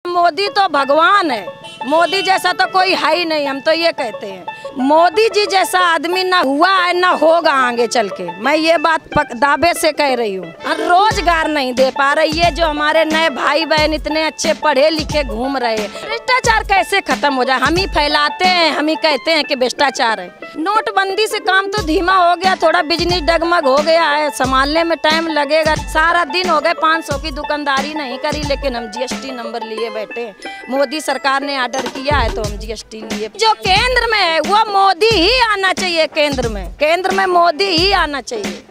मोदी तो भगवान है, मोदी जैसा तो कोई है ही नहीं। हम तो ये कहते हैं मोदी जी जैसा आदमी ना हुआ है ना होगा आगे चल के। मैं ये बात दावे से कह रही हूँ। रोजगार नहीं दे पा रहे, ये जो हमारे नए भाई बहन इतने अच्छे पढ़े लिखे घूम रहे हैं, भ्रष्टाचार कैसे खत्म हो जाए? हम ही फैलाते हैं, हम ही कहते हैं कि भ्रष्टाचार है। नोटबंदी से काम तो धीमा हो गया, थोड़ा बिजनेस डगमग हो गया है, संभालने में टाइम लगेगा। सारा दिन हो गए 500 की दुकानदारी नहीं करी, लेकिन हम जीएसटी नंबर लिए बैठे। मोदी सरकार ने ऑर्डर किया है तो हम जीएसटी लिए। जो केंद्र में है वो मोदी ही आना चाहिए। केंद्र में मोदी ही आना चाहिए।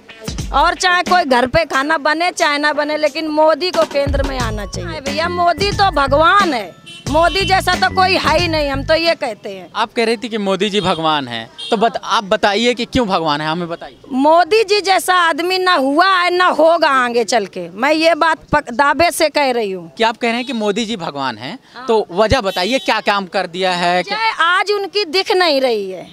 और चाहे कोई घर पे खाना बने चाहे ना बने, लेकिन मोदी को केंद्र में आना चाहिए। भैया मोदी तो भगवान है, मोदी जैसा तो कोई है ही नहीं। हम तो ये कहते हैं। आप कह रही थी कि मोदी जी भगवान हैं, तो आप बताइए कि क्यों भगवान है, हमें बताइए। मोदी जी जैसा आदमी ना हुआ है ना होगा आगे चल के। मैं ये बात दावे से कह रही हूँ। कि आप कह रहे हैं कि मोदी जी भगवान हैं, तो वजह बताइए क्या काम कर दिया है? आज उनकी दिख नहीं रही है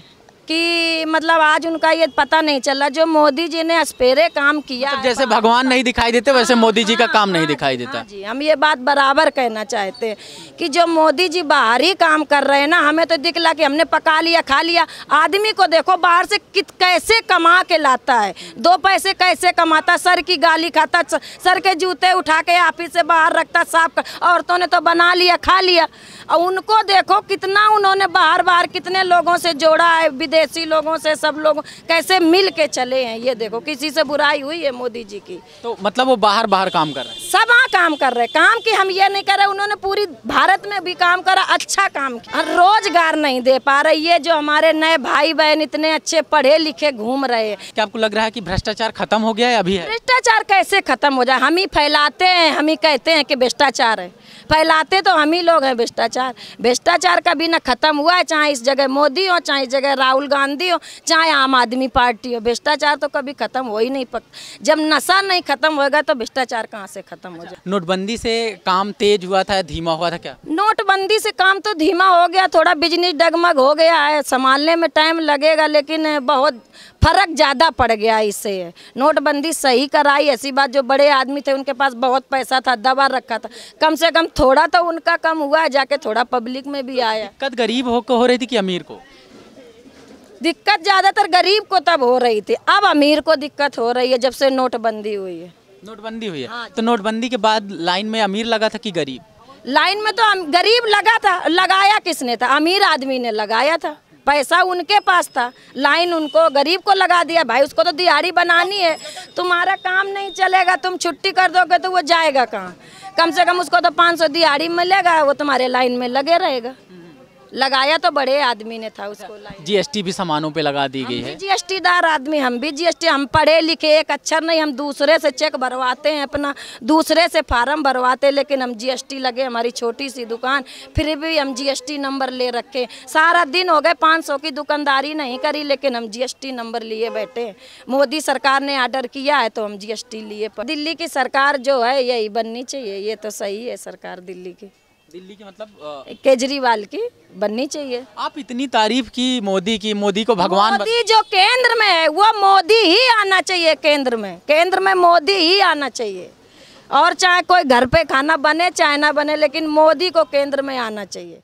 कि मतलब आज उनका ये पता नहीं चला जो मोदी जी ने अस्पेरे काम किया। मतलब जैसे भगवान नहीं दिखाई देते वैसे मोदी जी का काम नहीं दिखाई देता। जी, हम ये बात बराबर कहना चाहते हैं कि जो मोदी जी बाहर ही काम कर रहे हैं ना, हमें तो दिखला कि हमने पका लिया खा लिया। आदमी को देखो बाहर से कैसे कमा के लाता है, 2 पैसे कैसे कमाता, सर की गाली खाता, सर के जूते उठा के ऑफिस से बाहर रखता साफ। औरतों ने तो बना लिया खा लिया। और उनको देखो कितना उन्होंने बाहर कितने लोगों से जोड़ा है, विदेशी लोगों से, सब लोग कैसे मिल के चले हैं। ये देखो किसी से बुराई हुई है मोदी जी की? तो मतलब वो बाहर काम कर रहे हैं, सब काम कर रहे हैं। काम की हम ये नहीं कर रहे, उन्होंने पूरी भारत में भी काम करा, अच्छा काम किया। रोजगार नहीं दे पा रहे, ये जो हमारे नए भाई बहन इतने अच्छे पढ़े लिखे घूम रहे हैं। क्या आपको लग रहा है कि भ्रष्टाचार खत्म हो गया है? अभी है भ्रष्टाचार कैसे खत्म हो जाए? हम ही फैलाते हैं, हम ही कहते हैं कि भ्रष्टाचार है। फैलाते तो हम ही लोग हैं भ्रष्टाचार का भी ना खत्म हुआ है। चाहे इस जगह मोदी हो, चाहे इस जगह राहुल गांधी हो, चाहे आम आदमी पार्टी हो, भ्रष्टाचार तो कभी खत्म हो ही नहीं। जब नशा नहीं खत्म होगा तो भ्रष्टाचार कहाँ से खत्म हो जाए? नोटबंदी से काम तेज हुआ था, धीमा हुआ था क्या? नोटबंदी से काम तो धीमा हो गया, थोड़ा बिजनेस डगमग हो गया है, संभालने में टाइम लगेगा, लेकिन बहुत फर्क ज़्यादा पड़ गया इससे। नोटबंदी सही कराई, ऐसी बात। जो बड़े आदमी थे उनके पास बहुत पैसा था, दबा रखा था, कम से कम थोड़ा तो उनका कम हुआ है, जाके थोड़ा पब्लिक में भी आया। दिक्कत गरीब हो रही थी कि अमीर को? दिक्कत ज़्यादातर गरीब को तब हो रही थी, अब अमीर को दिक्कत हो रही है जब से नोटबंदी हुई है। नोटबंदी हुई है। हाँ। तो नोटबंदी के बाद लाइन में अमीर लगा था कि गरीब? लाइन में तो गरीब लगा था। लगाया किसने था? अमीर आदमी ने लगाया था, पैसा उनके पास था, लाइन उनको गरीब को लगा दिया। भाई उसको तो दिहाड़ी बनानी है, तुम्हारा काम नहीं चलेगा, तुम छुट्टी कर दोगे तो वो जाएगा कहाँ? कम से कम उसको तो 500 दिहाड़ी मिलेगा, वो तुम्हारे लाइन में लगे रहेगा। लगाया तो बड़े आदमी ने था उसको। जीएसटी भी सामानों पे लगा दी गई है। जीएसटीदार आदमी हम भी जीएसटी, हम पढ़े लिखे एक अक्षर नहीं, हम दूसरे से चेक भरवाते हैं, अपना दूसरे से फार्म भरवाते, लेकिन हम जीएसटी लगे। हमारी छोटी सी दुकान, फिर भी हम जीएसटी नंबर ले रखे। सारा दिन हो गए 500 की दुकानदारी नहीं करी, लेकिन हम जीएसटी नंबर लिए बैठे। मोदी सरकार ने ऑर्डर किया है तो हम जीएसटी लिए। दिल्ली की सरकार जो है यही बननी चाहिए, ये तो सही है सरकार दिल्ली की मतलब केजरीवाल की बननी चाहिए। आप इतनी तारीफ की मोदी को भगवान। मोदी जो केंद्र में है वो मोदी ही आना चाहिए। केंद्र में मोदी ही आना चाहिए। और चाहे कोई घर पे खाना बने चाहे ना बने, लेकिन मोदी को केंद्र में आना चाहिए।